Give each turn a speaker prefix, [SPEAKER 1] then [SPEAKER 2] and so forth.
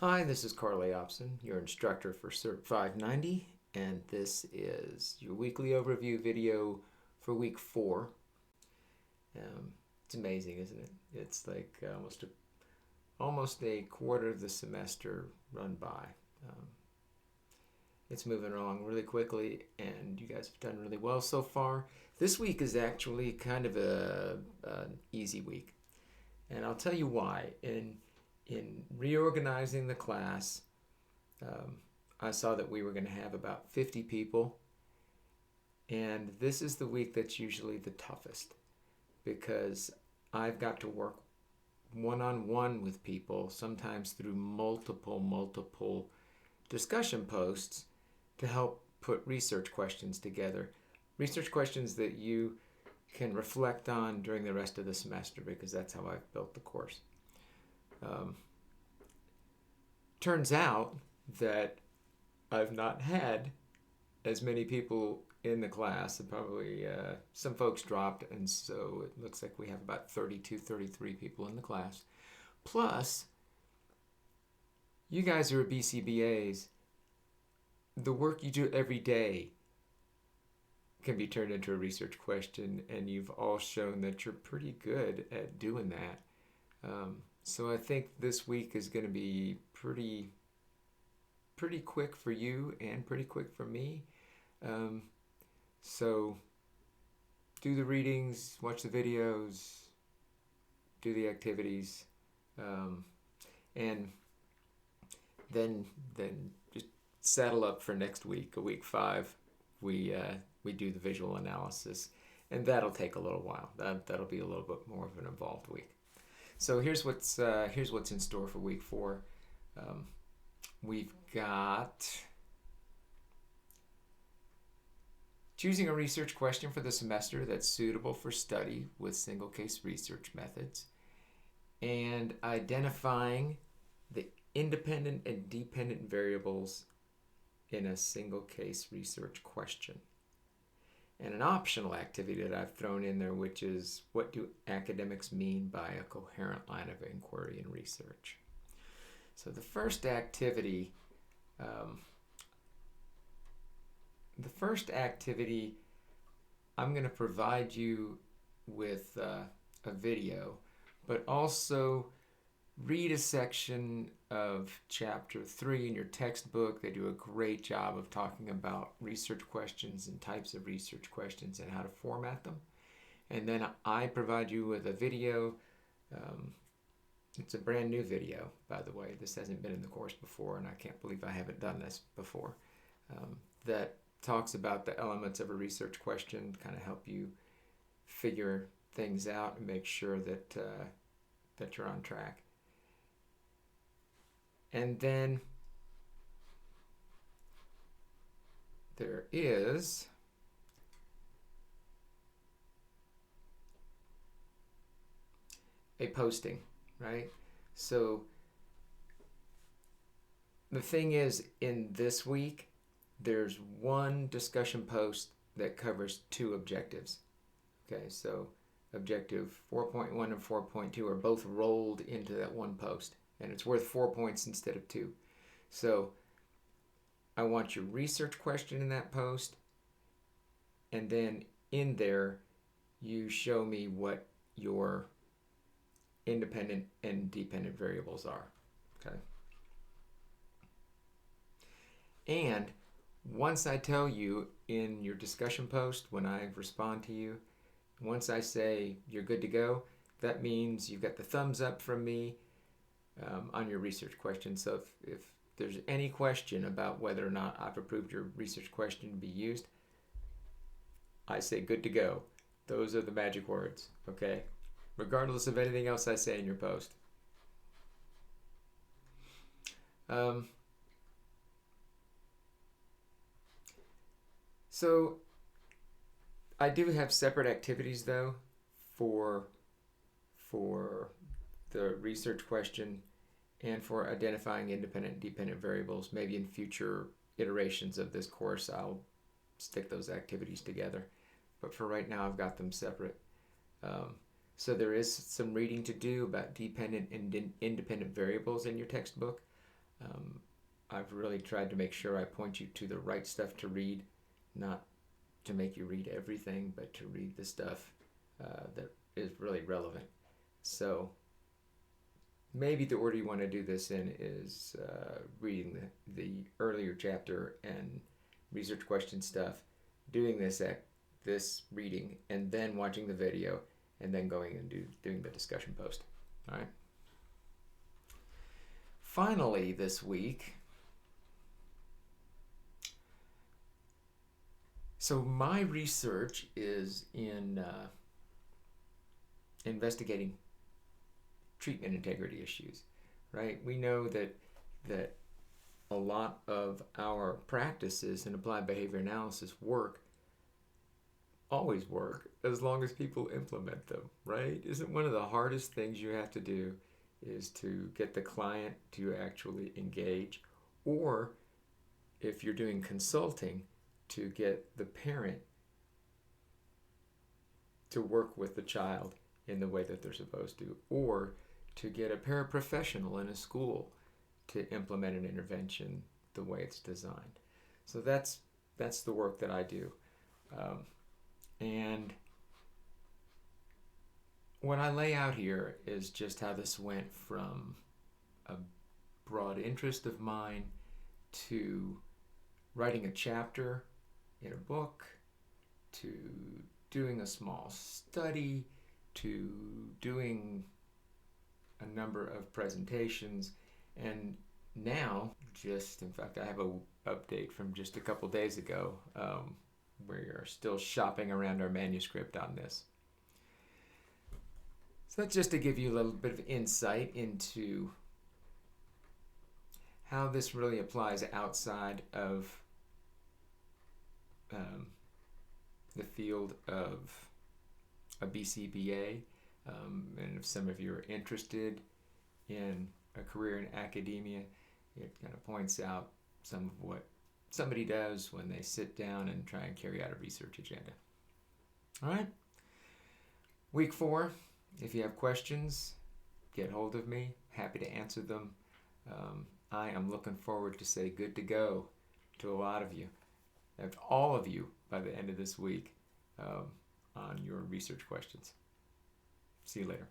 [SPEAKER 1] Hi, this is Carl Opson, your instructor for SERP 590, and this is your weekly overview video for week 4. It's amazing, isn't it? It's like almost a quarter of the semester run by. Um, it's moving along really quickly, and you guys have done really well so far. This week is actually kind of an easy week, and I'll tell you why. In reorganizing the class, um, I saw that we were going to have about 50 people, and this is the week that's usually the toughest because I've got to work one-on-one with people, sometimes through multiple discussion posts to help put research questions together. Research questions that you can reflect on during the rest of the semester, because that's how I've built the course. Um, Turns out that I've not had as many people in the class, and probably some folks dropped, and so it looks like we have about 32, 33 people in the class. Plus, you guys are BCBAs. The work you do every day can be turned into a research question, and you've all shown that you're pretty good at doing that. So I think this week is going to be pretty quick for you and pretty quick for me. Um, so do the readings, watch the videos, do the activities, um, and then just saddle up for next week, a week 5. We do the visual analysis, and that'll take a little while. That'll be a little bit more of an involved week. So here's what's in store for week 4. We've got choosing a research question for the semester that's suitable for study with single case research methods, and identifying the independent and dependent variables in a single case research question. And an optional activity that I've thrown in there, which is what do academics mean by a coherent line of inquiry and research? So the first activity, I'm going to provide you with a video, but also read a section of chapter 3 in your textbook. They do a great job of talking about research questions and types of research questions and how to format them. And then I provide you with a video. It's a brand new video, by the way. This hasn't been in the course before, and I can't believe I haven't done this before. That talks about the elements of a research question, kind of help you figure things out and make sure that you're on track. And then there is a posting, right? So the thing is, in this week, there's one discussion post that covers 2 objectives. Okay, so objective 4.1 and 4.2 are both rolled into that one post, and it's worth 4 points instead of 2. So I want your research question in that post, and then in there you show me what your independent and dependent variables are. Okay. And once I tell you in your discussion post, when I respond to you, once I say you're good to go, that means you've got the thumbs up from me on your research question. So if there's any question about whether or not I've approved your research question to be used, I say good to go. Those are the magic words, okay? Regardless of anything else I say in your post. So I do have separate activities though for the research question and for identifying independent and dependent variables. Maybe in future iterations of this course I'll stick those activities together, but for right now I've got them separate. So there is some reading to do about dependent and independent variables in your textbook. I've really tried to make sure I point you to the right stuff to read, not to make you read everything, but to read the stuff that is really relevant. So maybe the order you want to do this in is reading the earlier chapter and research question stuff, doing this reading, and then watching the video, and then going and doing the discussion post. All right. Finally, this week, so my research is in investigating treatment integrity issues, right? We know that a lot of our practices in applied behavior analysis always work as long as people implement them, right? Isn't one of the hardest things you have to do is to get the client to actually engage, or if you're doing consulting, to get the parent to work with the child in the way that they're supposed to, or to get a paraprofessional in a school to implement an intervention the way it's designed. So that's the work that I do. And what I lay out here is just how this went from a broad interest of mine to writing a chapter in a book, to doing a small study, to doing a number of presentations, and now, in fact, I have an update from just a couple days ago. We are still shopping around our manuscript on this. So that's just to give you a little bit of insight into how this really applies outside of the field of a BCBA. And if some of you are interested in a career in academia, it kind of points out some of what somebody does when they sit down and try and carry out a research agenda. All right. Week 4, if you have questions, get hold of me. Happy to answer them. I am looking forward to say good to go to a lot of you, and all of you by the end of this week on your research questions. See you later.